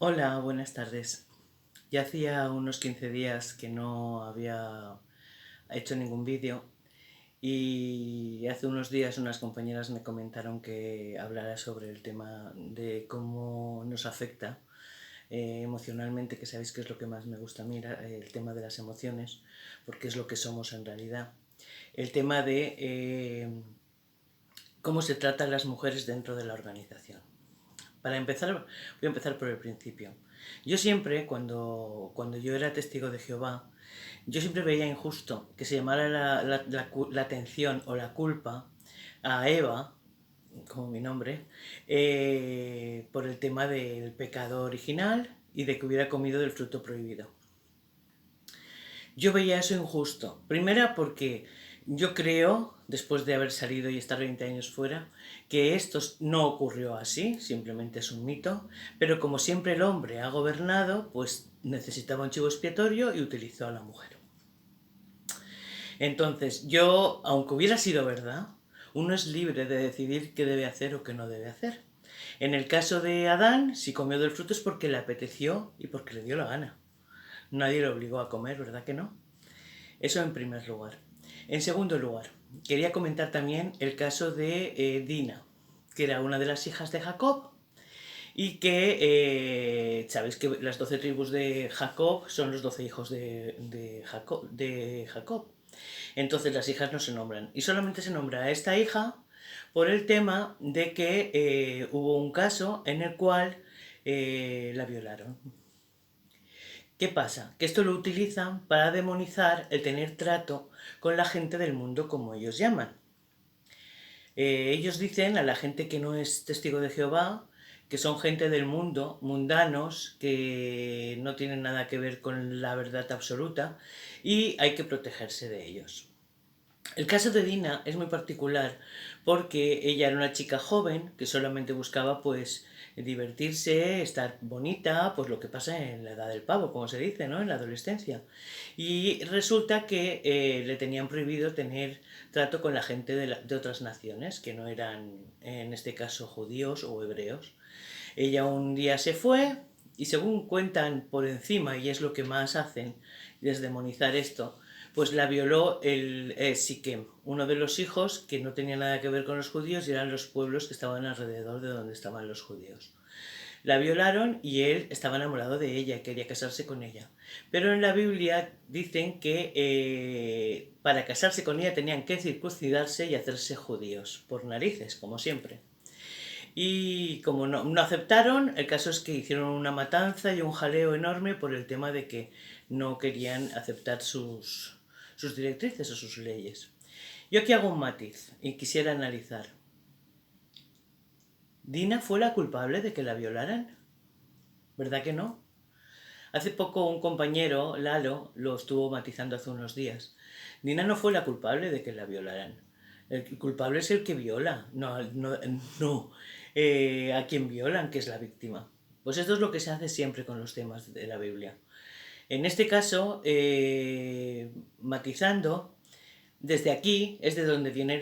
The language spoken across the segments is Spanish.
Hola, buenas tardes. Ya hacía unos 15 días que no había hecho ningún vídeo y hace unos días unas compañeras me comentaron que hablara sobre el tema de cómo nos afecta emocionalmente, que sabéis que es lo que más me gusta a mí, el tema de las emociones, porque es lo que somos en realidad. El tema de cómo se tratan las mujeres dentro de la organización. Para empezar, voy a empezar por el principio. Yo siempre, cuando yo era testigo de Jehová, yo siempre veía injusto que se llamara la atención o la culpa a Eva, como mi nombre, por el tema del pecado original y de que hubiera comido del fruto prohibido. Yo veía eso injusto. Primera porque yo creo, después de haber salido y estar 20 años fuera, que esto no ocurrió así, simplemente es un mito, pero como siempre el hombre ha gobernado, pues necesitaba un chivo expiatorio y utilizó a la mujer. Entonces, yo, aunque hubiera sido verdad, uno es libre de decidir qué debe hacer o qué no debe hacer. En el caso de Adán, si comió del fruto es porque le apeteció y porque le dio la gana. Nadie le obligó a comer, ¿verdad que no? Eso en primer lugar. En segundo lugar, quería comentar también el caso de Dina, que era una de las hijas de Jacob y que sabéis que las 12 tribus de Jacob son los 12 hijos de Jacob. Entonces las hijas no se nombran. Y solamente se nombra a esta hija por el tema de que hubo un caso en el cual la violaron. ¿Qué pasa? Que esto lo utilizan para demonizar el tener trato con la gente del mundo, como ellos llaman. Ellos dicen a la gente que no es testigo de Jehová que son gente del mundo, mundanos, que no tienen nada que ver con la verdad absoluta y hay que protegerse de ellos. El caso de Dina es muy particular porque ella era una chica joven que solamente buscaba pues divertirse, estar bonita, pues lo que pasa en la edad del pavo, como se dice, ¿no? En la adolescencia. Y resulta que le tenían prohibido tener trato con la gente de otras naciones, que no eran, en este caso, judíos o hebreos. Ella un día se fue y según cuentan por encima, y es lo que más hacen, es demonizar esto, pues la violó el Siquem, uno de los hijos que no tenía nada que ver con los judíos y eran los pueblos que estaban alrededor de donde estaban los judíos. La violaron y él estaba enamorado de ella y quería casarse con ella. Pero en la Biblia dicen que para casarse con ella tenían que circuncidarse y hacerse judíos, por narices, como siempre. Y como no aceptaron, el caso es que hicieron una matanza y un jaleo enorme por el tema de que no querían aceptar sus directrices o sus leyes. Yo aquí hago un matiz y quisiera analizar. ¿Dina fue la culpable de que la violaran? ¿Verdad que no? Hace poco un compañero, Lalo, lo estuvo matizando hace unos días. Dina no fue la culpable de que la violaran. El culpable es el que viola, no a quien violan, que es la víctima. Pues esto es lo que se hace siempre con los temas de la Biblia. En este caso, matizando, desde aquí es de donde viene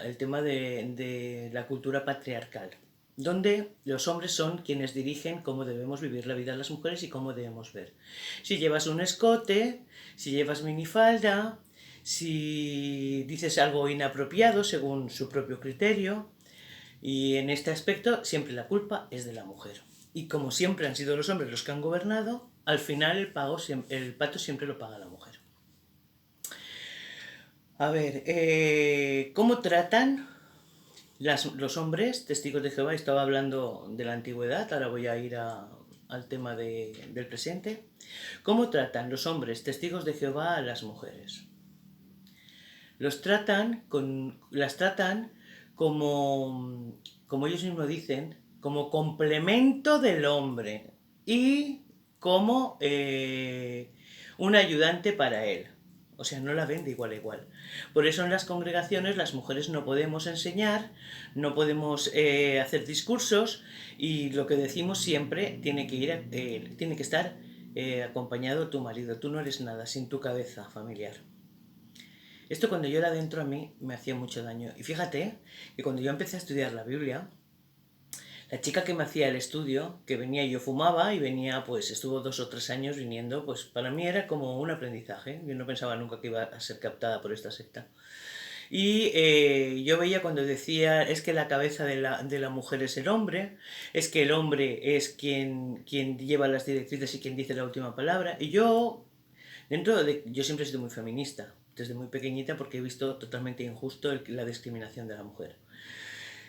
el tema de la cultura patriarcal, donde los hombres son quienes dirigen cómo debemos vivir la vida las mujeres y cómo debemos ver. Si llevas un escote, si llevas minifalda, si dices algo inapropiado según su propio criterio, y en este aspecto siempre la culpa es de la mujer. Y como siempre han sido los hombres los que han gobernado, al final el pato siempre lo paga la mujer. A ver, ¿cómo tratan los hombres testigos de Jehová? Estaba hablando de la antigüedad, ahora voy a ir al tema del presente. ¿Cómo tratan los hombres testigos de Jehová a las mujeres? Las tratan como ellos mismos dicen, como complemento del hombre y como un ayudante para él. O sea, no la ven de igual a igual. Por eso en las congregaciones las mujeres no podemos enseñar, no podemos hacer discursos y lo que decimos siempre tiene que estar acompañado tu marido. Tú no eres nada sin tu cabeza familiar. Esto cuando yo era dentro a mí me hacía mucho daño. Y fíjate que cuando yo empecé a estudiar la La chica que me hacía el estudio, que venía y yo fumaba y venía, pues estuvo 2 o 3 años viniendo, pues para mí era como un aprendizaje. Yo no pensaba nunca que iba a ser captada por esta secta. Y yo veía cuando decía, es que la cabeza de la mujer es el hombre, es que el hombre es quien lleva las directrices y quien dice la última palabra. Y yo, yo siempre he sido muy feminista, desde muy pequeñita, porque he visto totalmente injusto la discriminación de la mujer.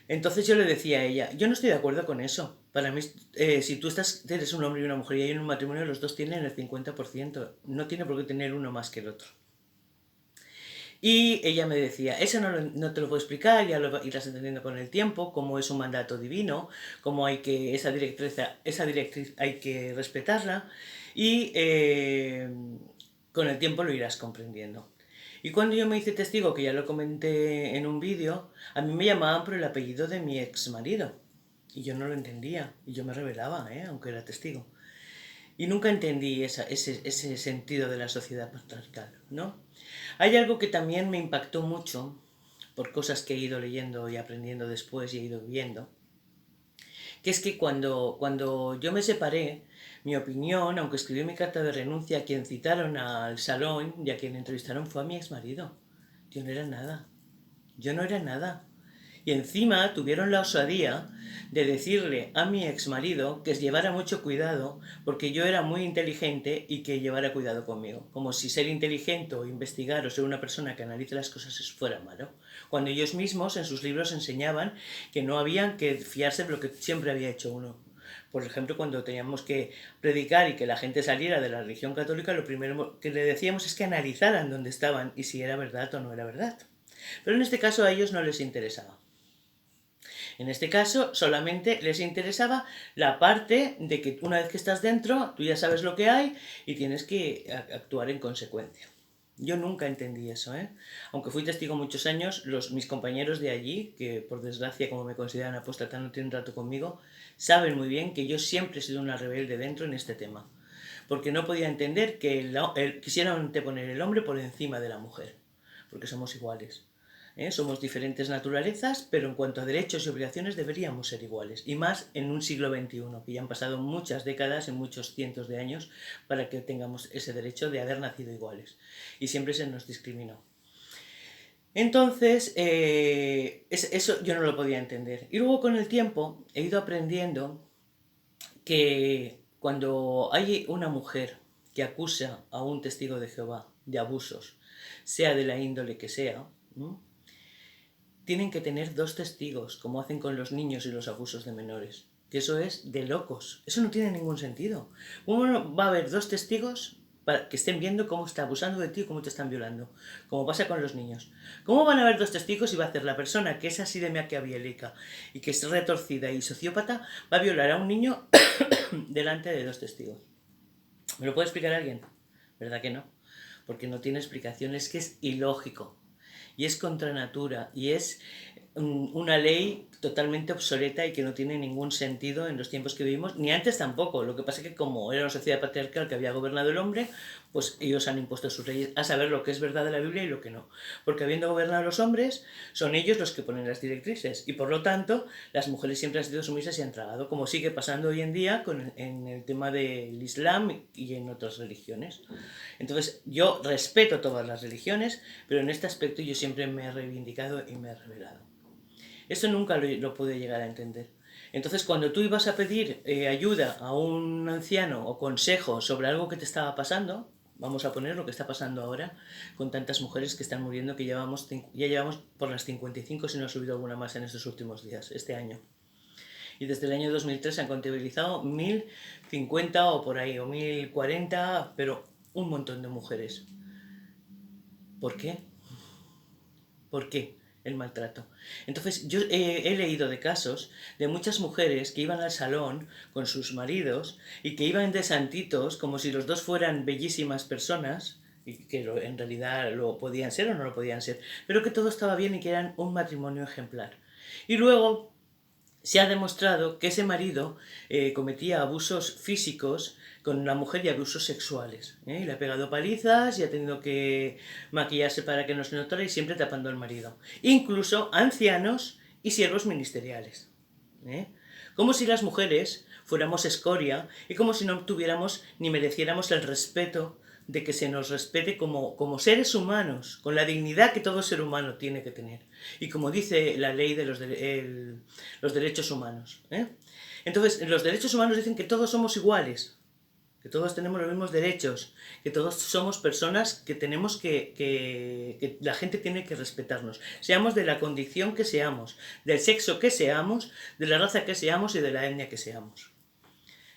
Entonces yo le decía a ella, yo no estoy de acuerdo con eso. Para mí, si tú eres un hombre y una mujer y hay un matrimonio, los dos tienen el 50%. No tiene por qué tener uno más que el otro. Y ella me decía, eso no te lo puedo explicar, ya lo irás entendiendo con el tiempo, cómo es un mandato divino, cómo hay que esa directriz hay que respetarla y con el tiempo lo irás comprendiendo. Y cuando yo me hice testigo, que ya lo comenté en un vídeo, a mí me llamaban por el apellido de mi ex marido. Y yo no lo entendía, y yo me rebelaba, aunque era testigo. Y nunca entendí ese sentido de la sociedad patriarcal, ¿no? Hay algo que también me impactó mucho, por cosas que he ido leyendo y aprendiendo después y he ido viendo, que es que cuando yo me separé, mi opinión, aunque escribí mi carta de renuncia, a quien citaron al salón y a quien entrevistaron fue a mi exmarido. Yo no era nada. Yo no era nada. Y encima tuvieron la osadía de decirle a mi exmarido que llevara mucho cuidado porque yo era muy inteligente y que llevara cuidado conmigo. Como si ser inteligente o investigar o ser una persona que analice las cosas fuera malo. Cuando ellos mismos en sus libros enseñaban que no habían que fiarse de lo que siempre había hecho uno. Por ejemplo, cuando teníamos que predicar y que la gente saliera de la religión católica, lo primero que le decíamos es que analizaran dónde estaban y si era verdad o no era verdad. Pero en este caso a ellos no les interesaba. En este caso solamente les interesaba la parte de que una vez que estás dentro, tú ya sabes lo que hay y tienes que actuar en consecuencia. Yo nunca entendí eso, Aunque fui testigo muchos años, mis compañeros de allí, que por desgracia como me consideran apóstata no tienen trato conmigo, saben muy bien que yo siempre he sido una rebelde dentro en este tema. Porque no podía entender que quisieran anteponer el hombre por encima de la mujer, porque somos iguales. Somos diferentes naturalezas, pero en cuanto a derechos y obligaciones deberíamos ser iguales. Y más en un siglo XXI, que ya han pasado muchas décadas y muchos cientos de años para que tengamos ese derecho de haber nacido iguales. Y siempre se nos discriminó. Entonces, eso yo no lo podía entender. Y luego con el tiempo he ido aprendiendo que cuando hay una mujer que acusa a un testigo de Jehová de abusos, sea de la índole que sea, ¿no?, tienen que tener 2 testigos, como hacen con los niños y los abusos de menores. Que eso es de locos. Eso no tiene ningún sentido. ¿Cómo va a haber 2 testigos para que estén viendo cómo está abusando de ti y cómo te están violando? Como pasa con los niños. ¿Cómo van a haber 2 testigos y va a hacer la persona que es así de maquiavélica y que es retorcida y sociópata, va a violar a un niño delante de 2 testigos? ¿Me lo puede explicar alguien? ¿Verdad que no? Porque no tiene explicación, es que es ilógico. Y es contra natura, y es una ley totalmente obsoleta y que no tiene ningún sentido en los tiempos que vivimos, ni antes tampoco. Lo que pasa es que como era una sociedad patriarcal que había gobernado el hombre, pues ellos han impuesto sus leyes a saber lo que es verdad de la Biblia y lo que no. Porque habiendo gobernado los hombres, son ellos los que ponen las directrices, y por lo tanto las mujeres siempre han sido sumisas y han tragado, como sigue pasando hoy en día en el tema del Islam y en otras religiones. Entonces yo respeto todas las religiones, pero en este aspecto yo siempre me he reivindicado y me he rebelado. Eso nunca lo pude llegar a entender. Entonces, cuando tú ibas a pedir ayuda a un anciano o consejo sobre algo que te estaba pasando, vamos a poner lo que está pasando ahora con tantas mujeres que están muriendo, que ya llevamos por las 55, si no ha subido alguna más en estos últimos días, este año. Y desde el año 2003 se han contabilizado 1050 o por ahí, o 1040, pero un montón de mujeres. ¿Por qué? ¿Por qué el maltrato? Entonces yo he leído de casos de muchas mujeres que iban al salón con sus maridos y que iban de santitos como si los dos fueran bellísimas personas, y que en realidad lo podían ser o no lo podían ser, pero que todo estaba bien y que eran un matrimonio ejemplar. Y luego se ha demostrado que ese marido cometía abusos físicos con la mujer y abusos sexuales. Y le ha pegado palizas y ha tenido que maquillarse para que no se notara y siempre tapando al marido. Incluso ancianos y siervos ministeriales. como si las mujeres fuéramos escoria y como si no tuviéramos ni mereciéramos el respeto de que se nos respete como seres humanos, con la dignidad que todo ser humano tiene que tener. Y como dice la ley de los derechos humanos. Entonces, los derechos humanos dicen que todos somos iguales, que todos tenemos los mismos derechos, que todos somos personas que tenemos que la gente tiene que respetarnos, seamos de la condición que seamos, del sexo que seamos, de la raza que seamos y de la etnia que seamos.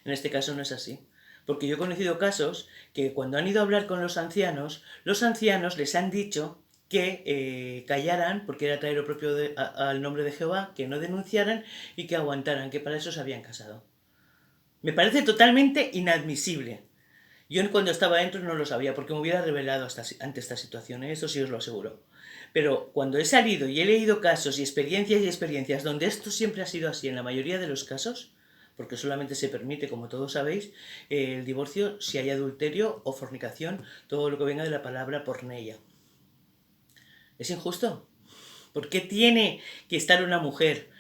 En este caso no es así, porque yo he conocido casos que cuando han ido a hablar con los ancianos les han dicho que callaran, porque era traer propio al nombre de Jehová, que no denunciaran y que aguantaran, que para eso se habían casado. Me parece totalmente inadmisible. Yo cuando estaba dentro no lo sabía, porque me hubiera revelado ante esta situación, eso sí os lo aseguro. Pero cuando he salido y he leído casos y experiencias donde esto siempre ha sido así en la mayoría de los casos, porque solamente se permite, como todos sabéis, el divorcio si hay adulterio o fornicación, todo lo que venga de la palabra porneia. ¿Es injusto? ¿Por qué tiene que estar una mujer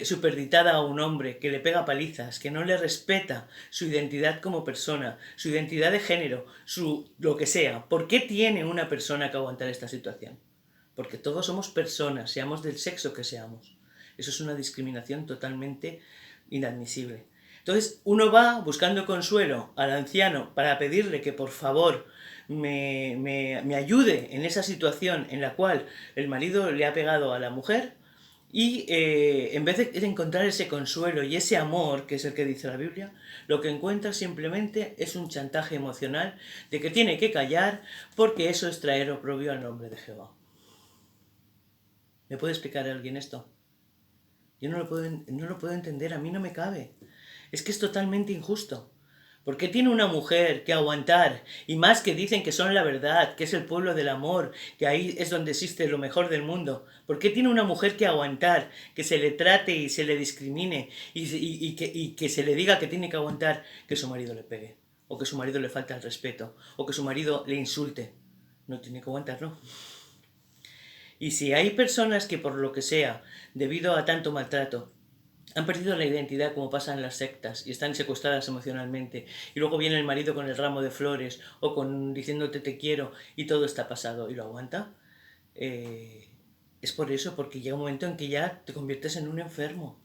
superditada a un hombre que le pega palizas, que no le respeta su identidad como persona, su identidad de género, lo que sea? ¿Por qué tiene una persona que aguantar esta situación? Porque todos somos personas, seamos del sexo que seamos. Eso es una discriminación totalmente inadmisible. Entonces uno va buscando consuelo al anciano para pedirle que por favor me ayude en esa situación en la cual el marido le ha pegado a la mujer, y en vez de encontrar ese consuelo y ese amor, que es el que dice la Biblia, lo que encuentra simplemente es un chantaje emocional de que tiene que callar porque eso es traer oprobio al nombre de Jehová. ¿Me puede explicar alguien esto? Yo no lo puedo entender, a mí no me cabe. Es que es totalmente injusto. ¿Por qué tiene una mujer que aguantar? Y más que dicen que son la verdad, que es el pueblo del amor, que ahí es donde existe lo mejor del mundo. ¿Por qué tiene una mujer que aguantar, que se le trate y se le discrimine y que se le diga que tiene que aguantar que su marido le pegue? O que su marido le falte al respeto, o que su marido le insulte. No tiene que aguantarlo. Y si hay personas que por lo que sea, debido a tanto maltrato, han perdido la identidad como pasa en las sectas y están secuestradas emocionalmente, y luego viene el marido con el ramo de flores o diciéndote te quiero y todo está pasado y lo aguanta, es por eso, porque llega un momento en que ya te conviertes en un enfermo.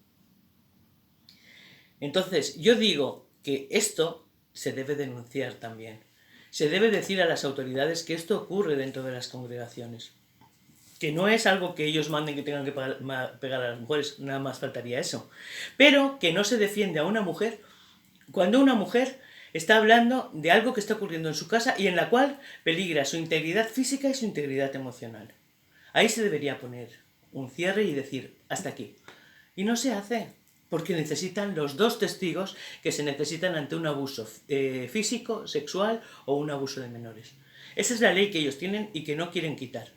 Entonces yo digo que esto se debe denunciar también. Se debe decir a las autoridades que esto ocurre dentro de las congregaciones. Que no es algo que ellos manden que tengan que pegar a las mujeres, nada más faltaría eso. Pero que no se defiende a una mujer cuando una mujer está hablando de algo que está ocurriendo en su casa y en la cual peligra su integridad física y su integridad emocional. Ahí se debería poner un cierre y decir, hasta aquí. Y no se hace, porque necesitan los dos testigos que se necesitan ante un abuso físico, sexual o un abuso de menores. Esa es la ley que ellos tienen y que no quieren quitar.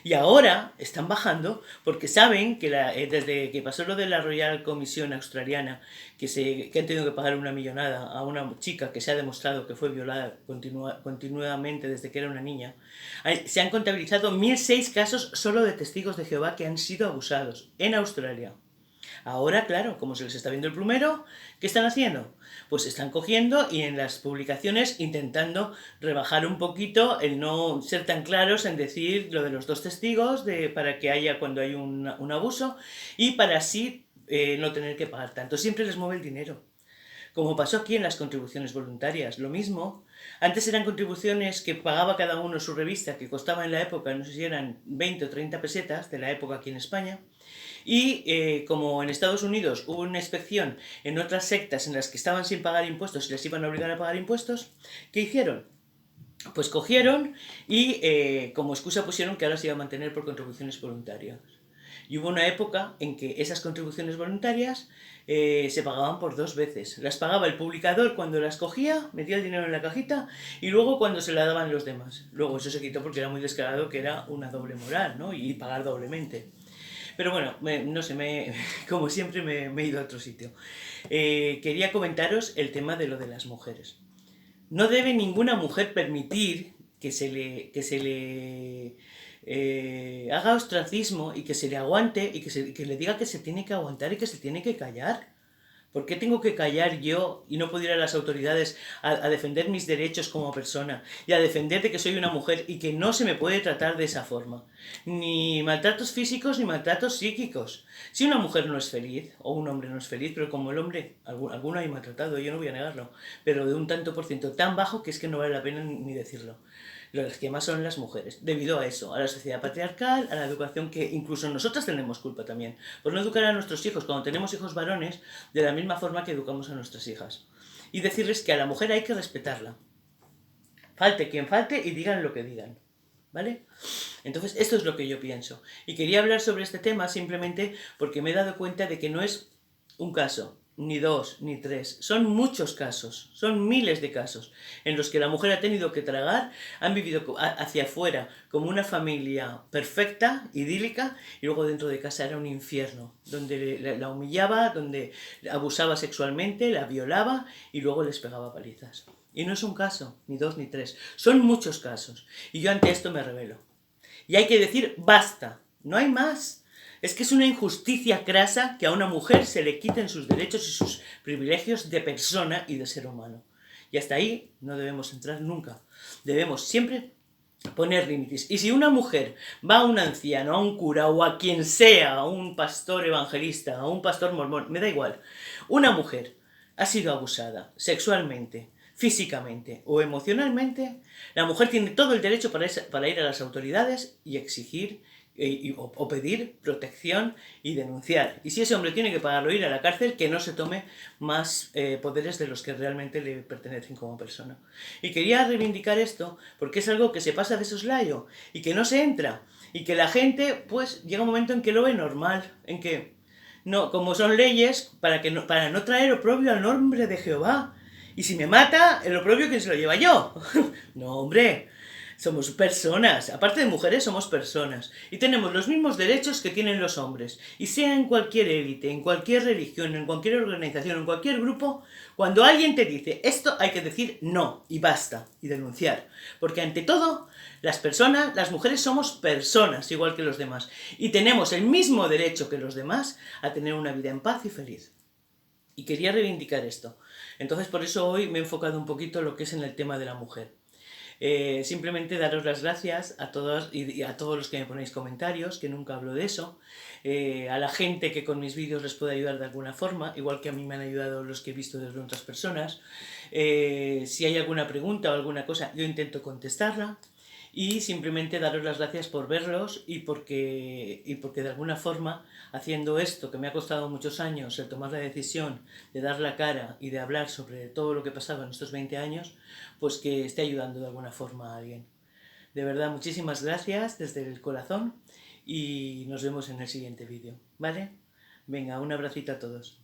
Y ahora están bajando porque saben que desde que pasó lo de la Royal Commission australiana, que han tenido que pagar una millonada a una chica que se ha demostrado que fue violada continuamente desde que era una niña, se han contabilizado 1006 casos solo de testigos de Jehová que han sido abusados en Australia. Ahora, claro, como se les está viendo el plumero, ¿qué están haciendo? Pues están cogiendo y en las publicaciones intentando rebajar un poquito el no ser tan claros en decir lo de los dos testigos para que haya cuando hay un abuso y para así no tener que pagar tanto. Siempre les mueve el dinero. Como pasó aquí en las contribuciones voluntarias, lo mismo. Antes eran contribuciones que pagaba cada uno su revista, que costaba en la época, no sé si eran 20 o 30 pesetas, de la época aquí en España. Y como en Estados Unidos hubo una inspección en otras sectas en las que estaban sin pagar impuestos y les iban a obligar a pagar impuestos, ¿qué hicieron? Pues cogieron y como excusa pusieron que ahora se iba a mantener por contribuciones voluntarias. Y hubo una época en que esas contribuciones voluntarias se pagaban por 2 veces. Las pagaba el publicador cuando las cogía, metía el dinero en la cajita, y luego cuando se la daban los demás. Luego eso se quitó porque era muy descarado, que era una doble moral, ¿no? Y pagar doblemente. Pero bueno, no sé, como siempre me he ido a otro sitio. Quería comentaros el tema de lo de las mujeres. No debe ninguna mujer permitir que se le haga ostracismo y que se le aguante y que le diga que se tiene que aguantar y que se tiene que callar. ¿Por qué tengo que callar yo y no puedo ir a las autoridades a defender mis derechos como persona y a defender de que soy una mujer y que no se me puede tratar de esa forma? Ni maltratos físicos ni maltratos psíquicos. Si una mujer no es feliz, o un hombre no es feliz, pero como el hombre, alguno hay maltratado, yo no voy a negarlo, pero de un tanto por ciento tan bajo que es que no vale la pena ni decirlo. Los que más son las mujeres, debido a eso, a la sociedad patriarcal, a la educación que incluso nosotras tenemos culpa también, por no educar a nuestros hijos cuando tenemos hijos varones de la misma forma que educamos a nuestras hijas. Y decirles que a la mujer hay que respetarla. Falte quien falte y digan lo que digan. ¿Vale? Entonces, esto es lo que yo pienso. Y quería hablar sobre este tema simplemente porque me he dado cuenta de que no es un caso, ni dos, ni tres. Son muchos casos, son miles de casos en los que la mujer ha tenido que tragar, han vivido hacia afuera como una familia perfecta, idílica, y luego dentro de casa era un infierno, donde la humillaba, donde abusaba sexualmente, la violaba y luego les pegaba palizas. Y no es un caso, ni dos, ni tres. Son muchos casos. Y yo ante esto me rebelo. Y hay que decir basta. No hay más. Es que es una injusticia crasa que a una mujer se le quiten sus derechos y sus privilegios de persona y de ser humano. Y hasta ahí no debemos entrar nunca. Debemos siempre poner límites. Y si una mujer va a un anciano, a un cura o a quien sea, a un pastor evangelista, a un pastor mormón, me da igual. Una mujer ha sido abusada sexualmente, físicamente o emocionalmente, la mujer tiene todo el derecho para ir a las autoridades y exigir o pedir protección y denunciar. Y si ese hombre tiene que pagarlo, ir a la cárcel, que no se tome más poderes de los que realmente le pertenecen como persona. Y quería reivindicar esto porque es algo que se pasa de soslayo y que no se entra. Y que la gente, pues, llega un momento en que lo ve normal, en que, no, como son leyes, para no traer oprobio al nombre de Jehová. Y si me mata, el oprobio, ¿quién se lo lleva? Yo. No, hombre. Somos personas, aparte de mujeres somos personas y tenemos los mismos derechos que tienen los hombres. Y sea en cualquier élite, en cualquier religión, en cualquier organización, en cualquier grupo, cuando alguien te dice esto hay que decir no y basta y denunciar. Porque ante todo, las personas, las mujeres somos personas igual que los demás y tenemos el mismo derecho que los demás a tener una vida en paz y feliz. Y quería reivindicar esto. Entonces por eso hoy me he enfocado un poquito en lo que es en el tema de la mujer. Simplemente daros las gracias a todos y a todos los que me ponéis comentarios, que nunca hablo de eso, a la gente que con mis vídeos les puede ayudar de alguna forma, igual que a mí me han ayudado los que he visto desde otras personas. Si hay alguna pregunta o alguna cosa, yo intento contestarla. Y simplemente daros las gracias por verlos y porque de alguna forma, haciendo esto que me ha costado muchos años, el tomar la decisión de dar la cara y de hablar sobre todo lo que he pasado en estos 20 años, pues que esté ayudando de alguna forma a alguien. De verdad, muchísimas gracias desde el corazón y nos vemos en el siguiente vídeo, ¿vale? Venga, un abracito a todos.